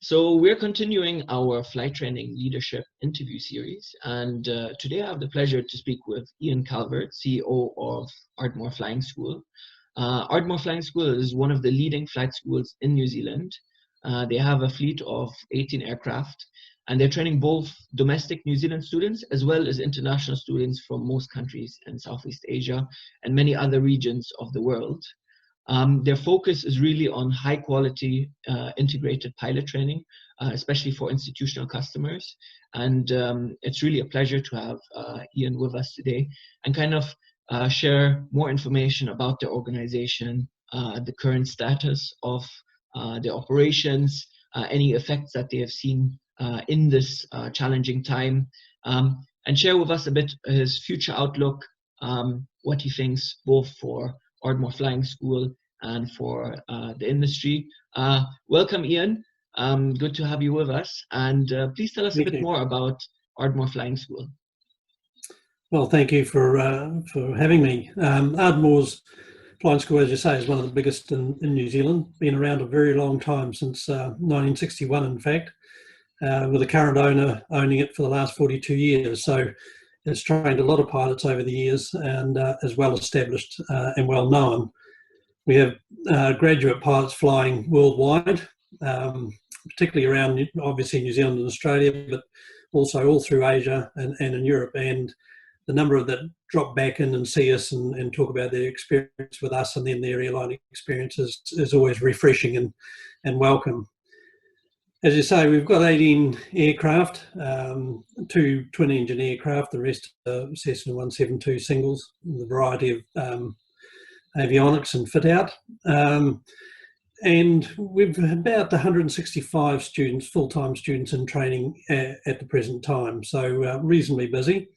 So we're continuing our flight training leadership interview series, and today I have the pleasure to speak with Ian Calvert, CEO of Ardmore Flying School. Ardmore Flying School is one of the leading flight schools in New Zealand. They have a fleet of 18 aircraft, and they're training both domestic New Zealand students as well as international students from most countries in Southeast Asia and many other regions of the world. Their focus is really on high quality integrated pilot training, especially for institutional customers. And it's really a pleasure to have Ian with us today and kind of share more information about their organization, the current status of their operations, any effects that they have seen in this challenging time, and share with us a bit his future outlook, what he thinks both for Ardmore Flying School and for the industry. Welcome, Ian. Good to have you with us. And please tell us a bit more about Ardmore Flying School. Well, thank you for having me. Ardmore's Flying School, as you say, is one of the biggest in New Zealand. Been around a very long time, since 1961, in fact, with the current owner owning it for the last 42 years. So it's trained a lot of pilots over the years and is well established and well known. We have graduate pilots flying worldwide, particularly around, obviously, New Zealand and Australia, but also all through Asia and in Europe. And the number of that drop back in and see us and talk about their experience with us and then their airline experiences is always refreshing and welcome. As you say, we've got 18 aircraft, 2 twin-engine aircraft, the rest are Cessna 172 singles, with a variety of avionics and fit-out. And we've about 165 students, full-time students in training at the present time, so reasonably busy.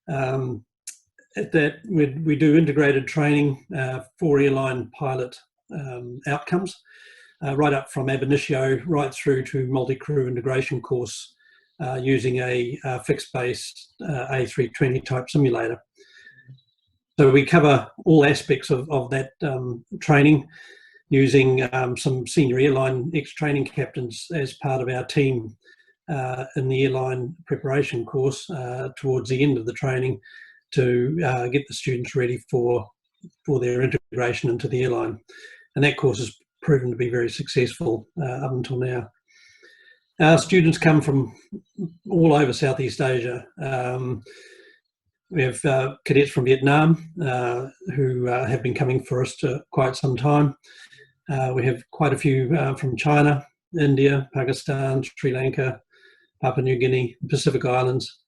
At that, we do integrated training for airline pilot outcomes, right up from ab initio right through to multi-crew integration course using a fixed-base A320 type simulator. So we cover all aspects of that training, using some senior airline ex-training captains as part of our team in the airline preparation course towards the end of the training to get the students ready for their integration into the airline. And that course has proven to be very successful up until now. Our students come from all over Southeast Asia. We have cadets from Vietnam who have been coming for us for quite some time. We have quite a few from China, India, Pakistan, Sri Lanka, Papua New Guinea, Pacific Islands,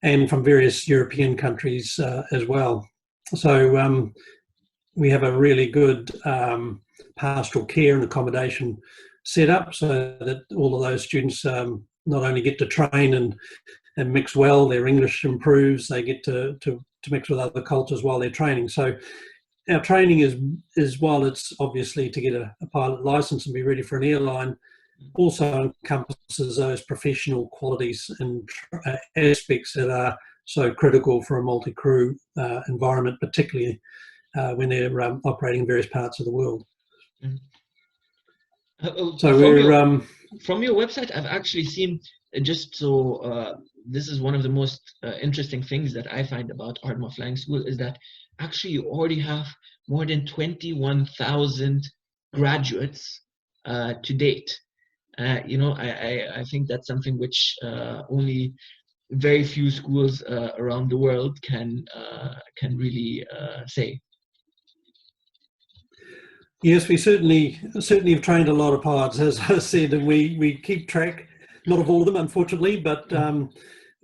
and from various European countries as well. So we have a really good pastoral care and accommodation set up so that all of those students not only get to train and mix well, their English improves, they get to mix with other cultures while they're training. So our training is while it's obviously to get a pilot license and be ready for an airline, also encompasses those professional qualities and aspects that are so critical for a multi-crew environment, particularly when they're operating in various parts of the world. So from your website, I've actually seen, just so this is one of the most interesting things that I find about Ardmore Flying School, is that actually you already have more than 21,000 graduates to date. You know, I think that's something which only very few schools around the world can really say. Yes, we certainly have trained a lot of pilots, as I said, and we keep track, not of all of them, unfortunately, but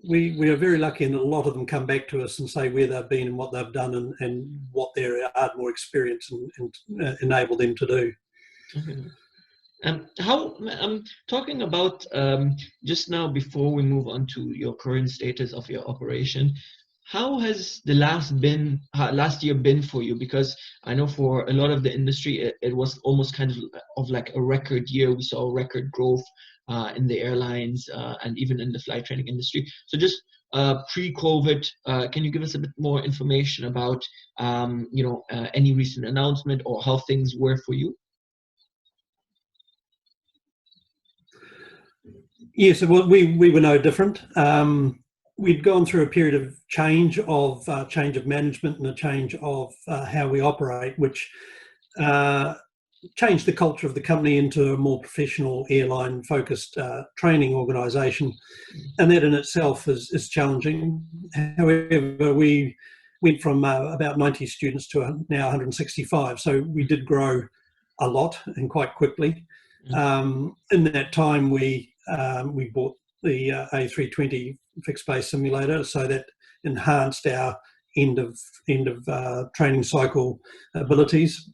we are very lucky, and a lot of them come back to us and say where they've been and what they've done and what their Ardmore experience and enabled them to do. How I'm talking about just now, before we move on to your current status of your operation, how has the last year been for you? Because I know for a lot of the industry, it was almost kind of like a record year. We saw record growth in the airlines and even in the flight training industry. So just pre-COVID, can you give us a bit more information about any recent announcement or how things were for you? Yes, well, we were no different. We'd gone through a period of change of management and a change of how we operate, which uh, changed the culture of the company into a more professional airline-focused training organisation, and that in itself is challenging. However, we went from about 90 students to now 165, so we did grow a lot and quite quickly. In that time, we bought the A320 fixed base simulator, so that enhanced our end of training cycle abilities.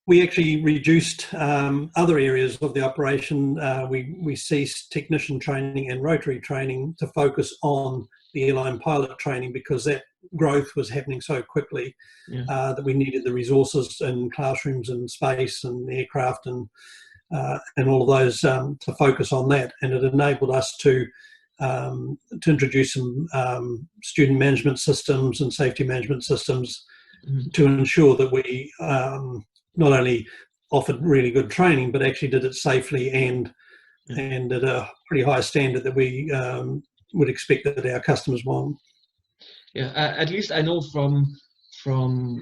We actually reduced other areas of the operation. We ceased technician training and rotary training to focus on the airline pilot training, because that growth was happening so quickly that we needed the resources and classrooms and space and aircraft and all of those to focus on that. And it enabled us to introduce some student management systems and safety management systems to ensure that we not only offered really good training, but actually did it safely and at a pretty high standard that we would expect that our customers want. Yeah, at least I know from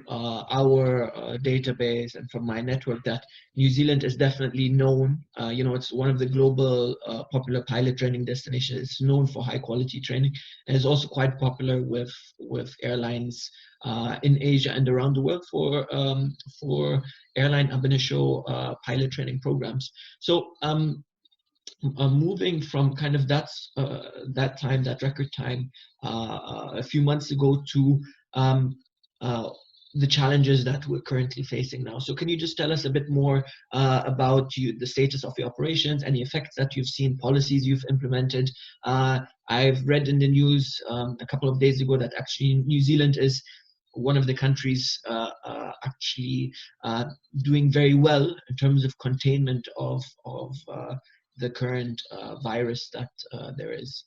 our database and from my network that New Zealand is definitely known. It's one of the global popular pilot training destinations. It's known for high quality training, and it's also quite popular with airlines in Asia and around the world for airline ab initio pilot training programs. So moving from kind of that record time a few months ago to the challenges that we're currently facing now. So can you just tell us a bit more about the status of your operations, any effects that you've seen, policies you've implemented? I've read in the news a couple of days ago that actually New Zealand is one of the countries actually doing very well in terms of containment of the current virus that there is.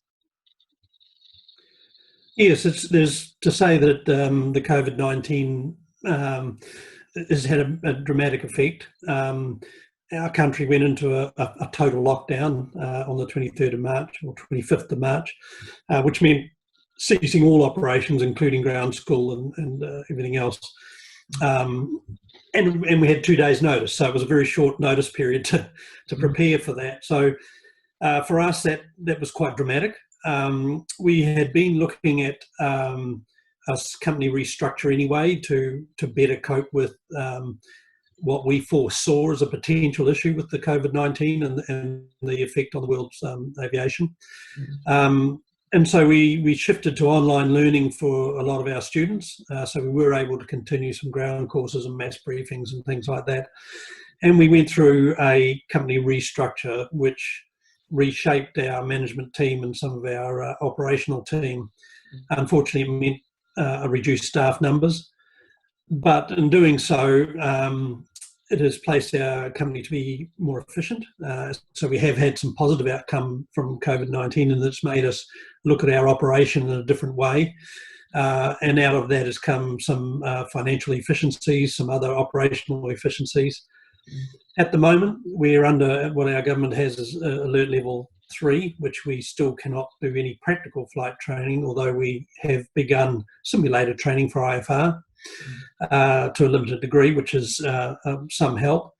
Yes, there's to say that the Covid-19 has had a dramatic effect. Our country went into a total lockdown on the 23rd of March or 25th of March, which meant ceasing all operations, including ground school and everything else. And we had 2 days notice, so it was a very short notice period to prepare for that. So for us, that was quite dramatic. We had been looking at a company restructure anyway to better cope with what we foresaw as a potential issue with the COVID-19 and the effect on the world's aviation. And so we shifted to online learning for a lot of our students. So we were able to continue some ground courses and mass briefings and things like that. And we went through a company restructure, which reshaped our management team and some of our operational team. Unfortunately, it meant reduced staff numbers. But in doing so, it has placed our company to be more efficient. So we have had some positive outcome from COVID-19, and it's made us look at our operation in a different way. And out of that has come some financial efficiencies, some other operational efficiencies. At the moment, we're under what our government has as alert level 3, which we still cannot do any practical flight training, although we have begun simulator training for IFR to a limited degree, which is some help.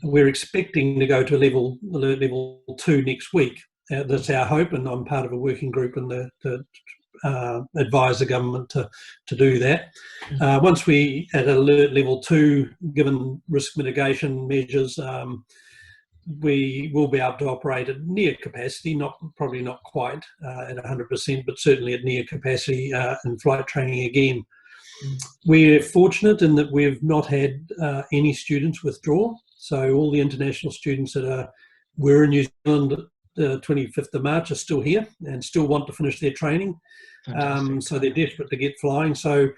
We're expecting to go to alert level 2 next week. That's our hope, and I'm part of a working group and to advise the government to do that. Once we at alert level 2, given risk mitigation measures, we will be able to operate at near capacity, probably not quite at 100%, but certainly at near capacity in flight training again. We're fortunate in that we've not had any students withdraw. So all the international students that were in New Zealand the 25th of March are still here and still want to finish their training. So they're desperate to get flying. So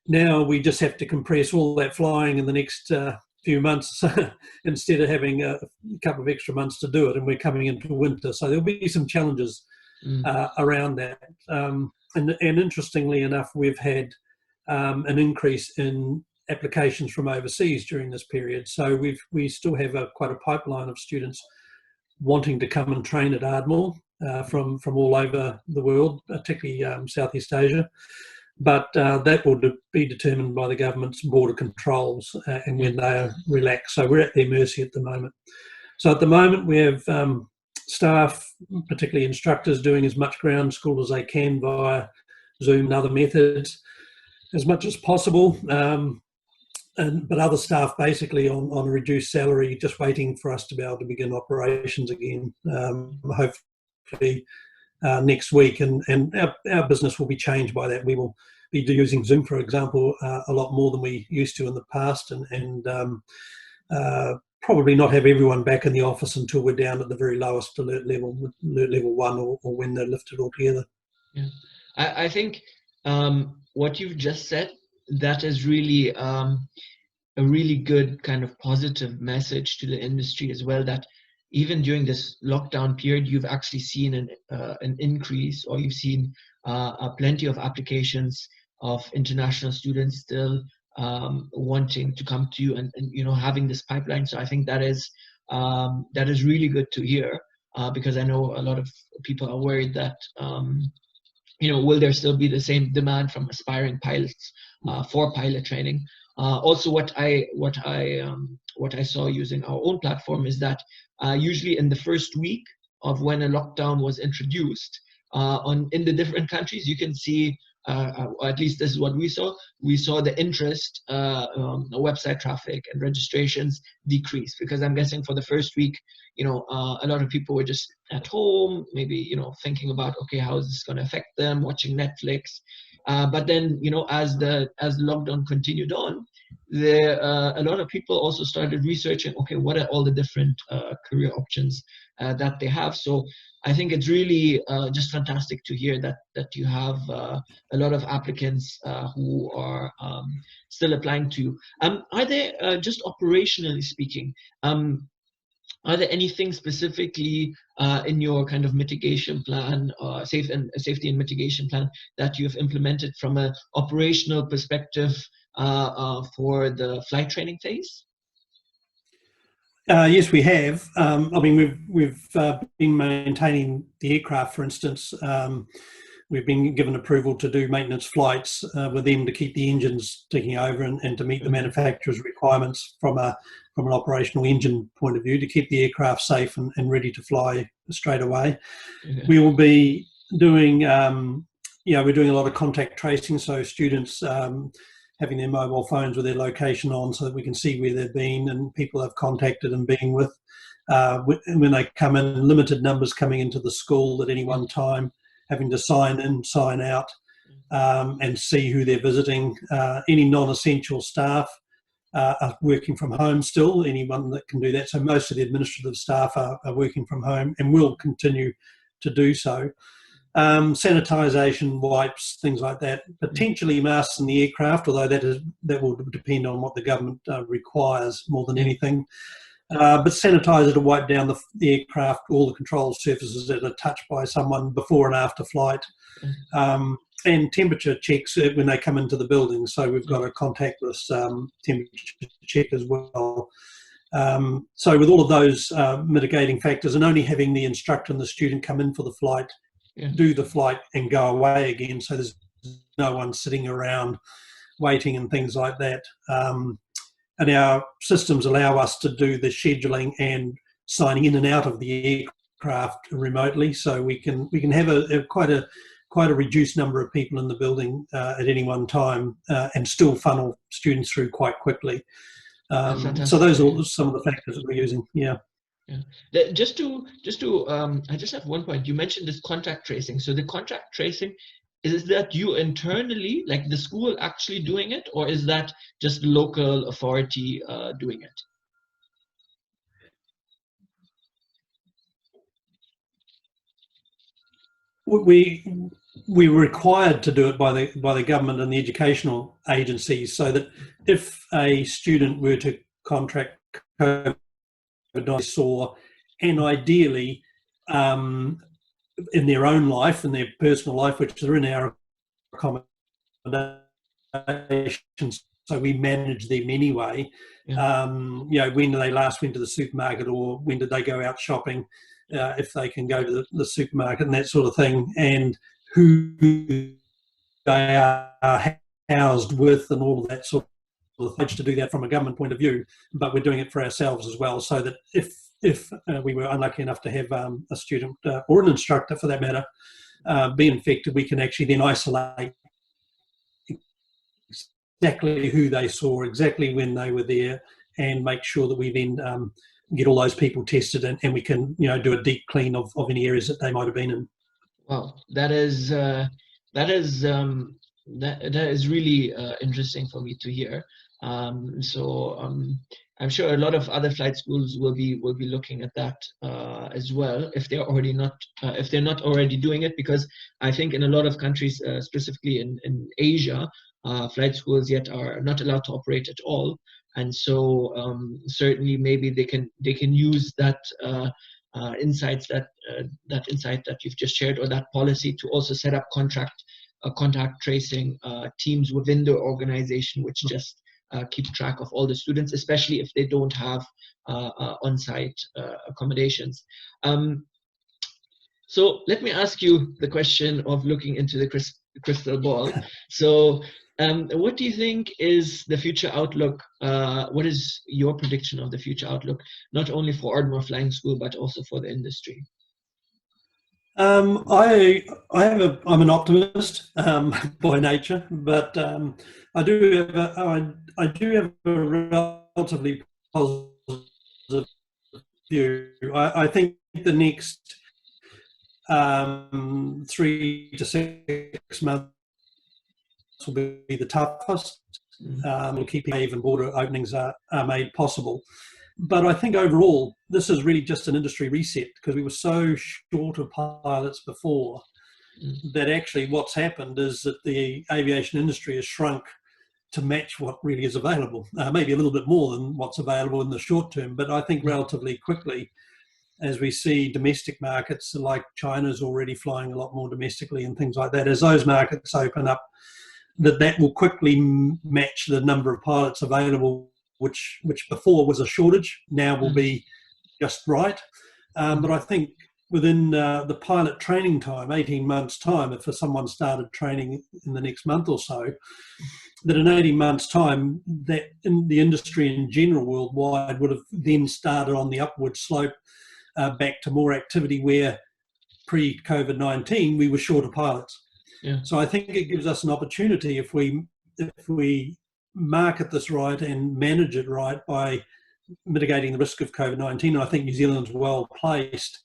now we just have to compress all that flying in the next few months instead of having a couple of extra months to do it. And we're coming into winter. So there'll be some challenges around that. And interestingly enough, we've had an increase in applications from overseas during this period. So we still have quite a pipeline of students wanting to come and train at Ardmore from all over the world, particularly Southeast Asia. But that will be determined by the government's border controls and when they are relaxed. So we're at their mercy at the moment. So at the moment we have staff, particularly instructors, doing as much ground school as they can via Zoom and other methods as much as possible. But other staff basically on a reduced salary, just waiting for us to be able to begin operations again, hopefully next week. And our business will be changed by that. We will be using Zoom, for example, a lot more than we used to in the past, and probably not have everyone back in the office until we're down at the very lowest alert level 1, or when they're lifted altogether. Yeah, I think what you've just said, that is really a really good kind of positive message to the industry as well, that even during this lockdown period, you've actually seen an increase, or you've seen plenty of applications of international students still wanting to come to you, and having this pipeline. So I think that is really good to hear, because I know a lot of people are worried that will there still be the same demand from aspiring pilots for pilot training. Also, what I saw using our own platform is that usually in the first week of when a lockdown was introduced in the different countries, you can see, or at least this is what we saw. We saw the interest, website traffic and registrations decrease, because I'm guessing for the first week, a lot of people were just at home, maybe thinking about, okay, how is this going to affect them, watching Netflix. But then, as the lockdown continued on, a lot of people also started researching, okay, what are all the different career options that they have. So I think it's really just fantastic to hear that you have a lot of applicants who are still applying to you. Are there, just operationally speaking, are there anything specifically in your kind of mitigation plan, safety and mitigation plan, that you've implemented from an operational perspective for the flight training phase? Yes, we have. I mean, we've been maintaining the aircraft, for instance. We've been given approval to do maintenance flights with them to keep the engines ticking over and to meet the manufacturer's requirements from an operational engine point of view, to keep the aircraft safe and ready to fly straight away. Okay. We will be doing, we're doing a lot of contact tracing, so students having their mobile phones with their location on so that we can see where they've been and people they've contacted and been with. When they come in, limited numbers coming into the school at any one time, having to sign in, sign out, and see who they're visiting. Any non-essential staff are working from home still, anyone that can do that. So most of the administrative staff are working from home and will continue to do so. Sanitisation, wipes, things like that. Potentially masks in the aircraft, although that will depend on what the government requires more than anything. But sanitizer to wipe down the aircraft, all the control surfaces that are touched by someone before and after flight. And temperature checks when they come into the building. So we've got a contactless temperature check as well. So with all of those mitigating factors, and only having the instructor and the student come in for the flight, do the flight and go away again, so there's no one sitting around waiting and things like that. And our systems allow us to do the scheduling and signing in and out of the aircraft remotely, so we can have quite a reduced number of people in the building at any one time, and still funnel students through quite quickly. So those are some of the factors that we're using. Yeah. Yeah. Just to I just have one point. You mentioned this contact tracing. So the contact tracing, is that you internally, like the school actually doing it, or is that just local authority doing it? We're required to do it by the government and the educational agencies, so that if a student were to contract COVID-19, and ideally in their own life, in their personal life, which are in our accommodations so we manage them anyway. Yeah. When they last went to the supermarket, or when did they go out shopping, if they can go to the supermarket and that sort of thing, and who they are housed with and all of that sort of thing, to do that from a government point of view, but we're doing it for ourselves as well, so that if we were unlucky enough to have a student or an instructor for that matter be infected, we can actually then isolate exactly who they saw, exactly when they were there, and make sure that we then get all those people tested, and we can do a deep clean of any areas that they might have been in. Wow, that is really interesting for me to hear. I'm sure a lot of other flight schools will be looking at that as well, if they're already not if they're not already doing it, because I think in a lot of countries, specifically in Asia, flight schools yet are not allowed to operate at all, and so certainly maybe they can use that. Insights that insight that you've just shared, or that policy, to also set up contact tracing teams within the organization, which just keep track of all the students, especially if they don't have on-site accommodations. So let me ask you the question of looking into the crystal ball. So what do you think is the future outlook? What is your prediction of the future outlook, not only for Ardmore Flying School, but also for the industry? I'm an optimist by nature, but I do have a relatively positive view. I think the next 3 to 6 months will be the toughest. Keeping even border openings are made possible. But I think overall, this is really just an industry reset, because we were so short of pilots before that actually what's happened is that the aviation industry has shrunk to match what really is available. Maybe a little bit more than what's available in the short term, but I think relatively quickly, as we see domestic markets like China's already flying a lot more domestically and things like that, as those markets open up, that will quickly match the number of pilots available, which before was a shortage, now will be just right. But I think within the pilot training time, 18 months' time, if someone started training in the next month or so, that in 18 months' time, that in the industry in general worldwide would have then started on the upward slope back to more activity, where pre-COVID-19 we were short of pilots. Yeah. So I think it gives us an opportunity, if we market this right and manage it right by mitigating the risk of COVID-19. And I think New Zealand's well placed.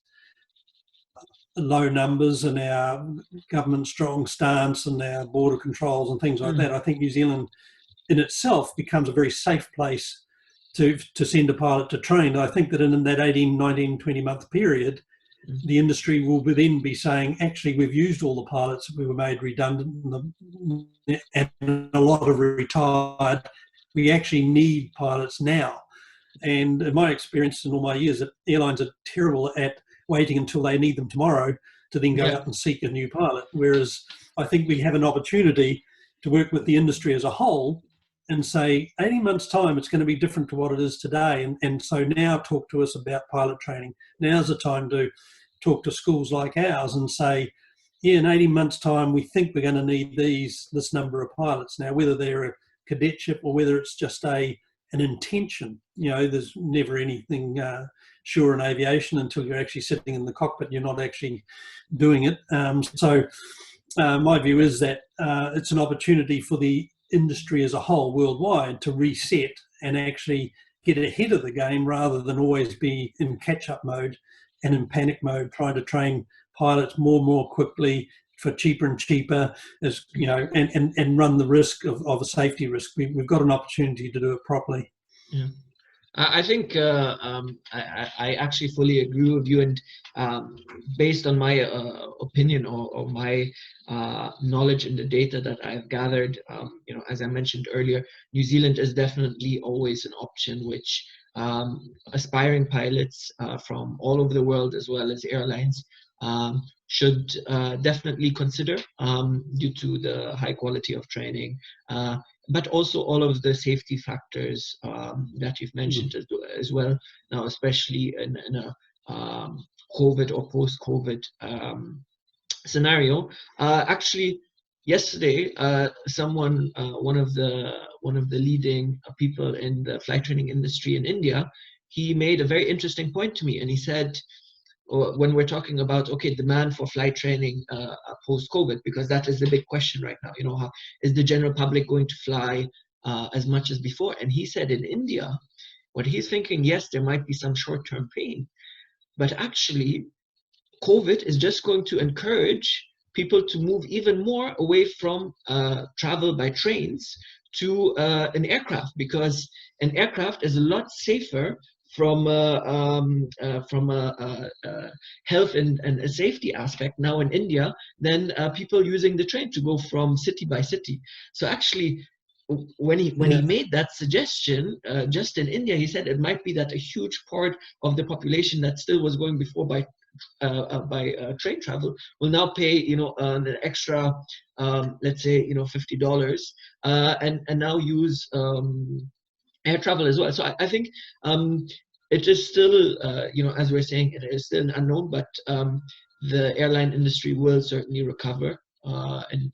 Low numbers and our government strong stance and our border controls and things like that. I think New Zealand in itself becomes a very safe place to send a pilot to train. I think that in that 18, 19, 20-month period, the industry will then be saying, actually, we've used all the pilots that we were made redundant, and a lot of retired. We actually need pilots now. And in my experience in all my years, that airlines are terrible at waiting until they need them tomorrow to then go out and seek a new pilot. Whereas I think we have an opportunity to work with the industry as a whole and say, 18 months' time, it's going to be different to what it is today. And so now talk to us about pilot training. Now's the time to talk to schools like ours and say, yeah, in 18 months' time, we think we're going to need this number of pilots. Now, whether they're a cadetship or whether it's just an intention, there's never anything sure in aviation until you're actually sitting in the cockpit, you're not actually doing it. So my view is that it's an opportunity for the industry as a whole worldwide to reset and actually get ahead of the game, rather than always be in catch-up mode and in panic mode, trying to train pilots more and more quickly for cheaper and cheaper, as and run the risk of a safety risk. We've got an opportunity to do it properly. Yeah. I think I actually fully agree with you, and based on my opinion or my knowledge in the data that I've gathered, as I mentioned earlier, New Zealand is definitely always an option which aspiring pilots from all over the world, as well as airlines, should definitely consider, due to the high quality of training, but also all of the safety factors that you've mentioned as well now, especially in a COVID or post-COVID scenario. Actually, yesterday, one of the leading people in the flight training industry in India, he made a very interesting point to me, and he said, when we're talking about demand for flight training post-COVID, because that is the big question right now. How is the general public going to fly as much as before? And he said in India, what he's thinking, yes, there might be some short-term pain, but actually, COVID is just going to encourage people to move even more away from travel by trains to an aircraft, because an aircraft is a lot safer from a health and a safety aspect now in India than people using the train to go from city by city. So actually, when he made that suggestion, just in India, he said it might be that a huge part of the population that still was going before by train travel will now pay an extra let's say $50 and now use air travel as well. So I think it is still as we're saying, it is still an unknown, but the airline industry will certainly recover. And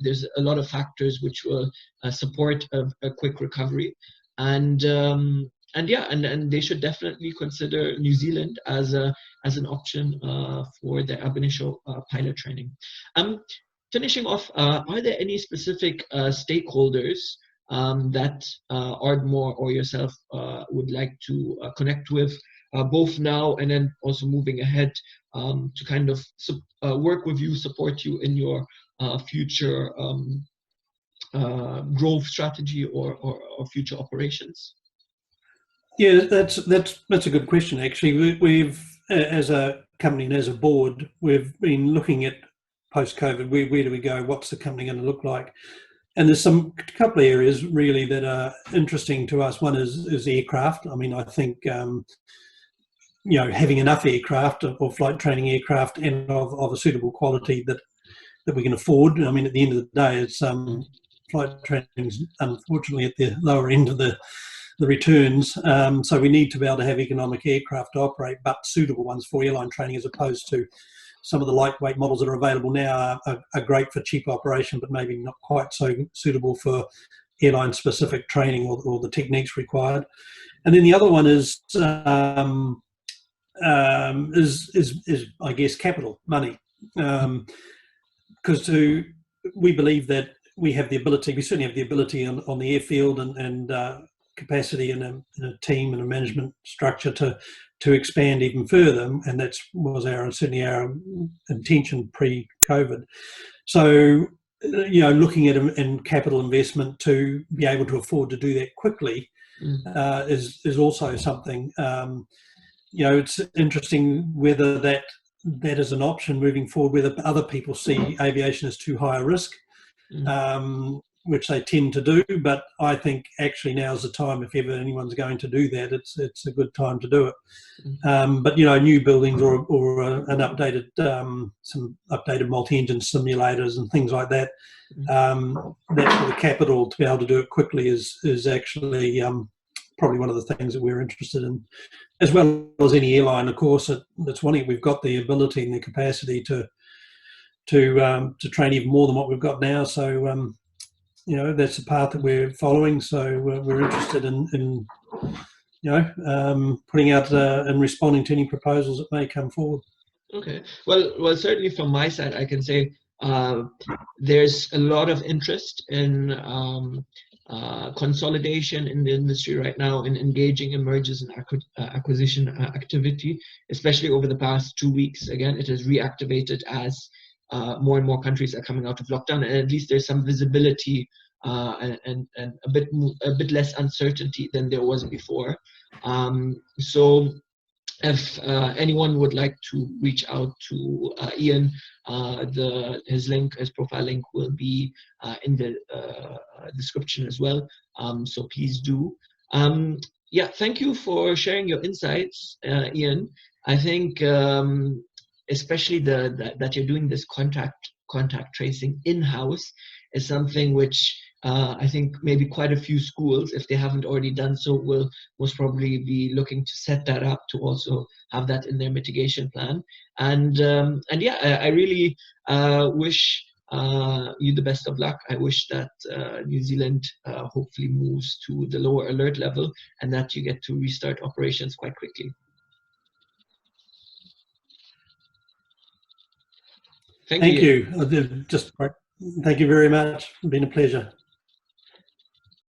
there's a lot of factors which will support a quick recovery, and they should definitely consider New Zealand as an option for the ab initio pilot training. Finishing off, are there any specific stakeholders that Ardmore or yourself would like to connect with, both now and then also moving ahead, to kind of work with you, support you in your future growth strategy or future operations? Yeah, that's a good question. Actually, we've as a company and as a board, we've been looking at post-COVID. Where do we go? What's the company going to look like? And there's a couple of areas really that are interesting to us. One is aircraft. I mean, I think having enough aircraft or flight training aircraft and of a suitable quality that we can afford. I mean, at the end of the day, it's flight training is unfortunately at the lower end of the returns. So we need to be able to have economic aircraft to operate, but suitable ones for airline training, as opposed to some of the lightweight models that are available now are great for cheap operation, but maybe not quite so suitable for airline-specific training or the techniques required. And then the other one is I guess capital, money, because we believe that we have the ability. We certainly have the ability on the airfield and capacity and a team and a management structure to expand even further, and that was certainly our intention pre-COVID. So, looking at in capital investment to be able to afford to do that quickly is also something. It's interesting whether that is an option moving forward, whether other people see aviation as too high a risk, which they tend to do. But I think actually now's the time, if ever anyone's going to do that, it's a good time to do it. But new buildings or an updated some updated multi-engine simulators and things like that, that for the capital to be able to do it quickly is actually probably one of the things that we're interested in, as well as any airline, of course. That's one thing. We've got the ability and the capacity to train even more than what we've got now. So that's the path that we're following. So we're interested in putting out and responding to any proposals that may come forward. Okay. Well, certainly from my side, I can say there's a lot of interest in consolidation in the industry right now, in engaging in mergers and acquisition activity, especially over the past 2 weeks. Again, it has reactivated as more and more countries are coming out of lockdown, and at least there's some visibility and a bit less uncertainty than there was before. So if anyone would like to reach out to Ian, his profile link will be in the description as well. So please do. Thank you for sharing your insights, Ian. I think especially that you're doing this contact tracing in-house is something which I think maybe quite a few schools, if they haven't already done so, will most probably be looking to set that up to also have that in their mitigation plan. And yeah, I really wish you the best of luck. I wish that New Zealand hopefully moves to the lower alert level and that you get to restart operations quite quickly. Thank Thank you. you. Thank you very much. It's been a pleasure.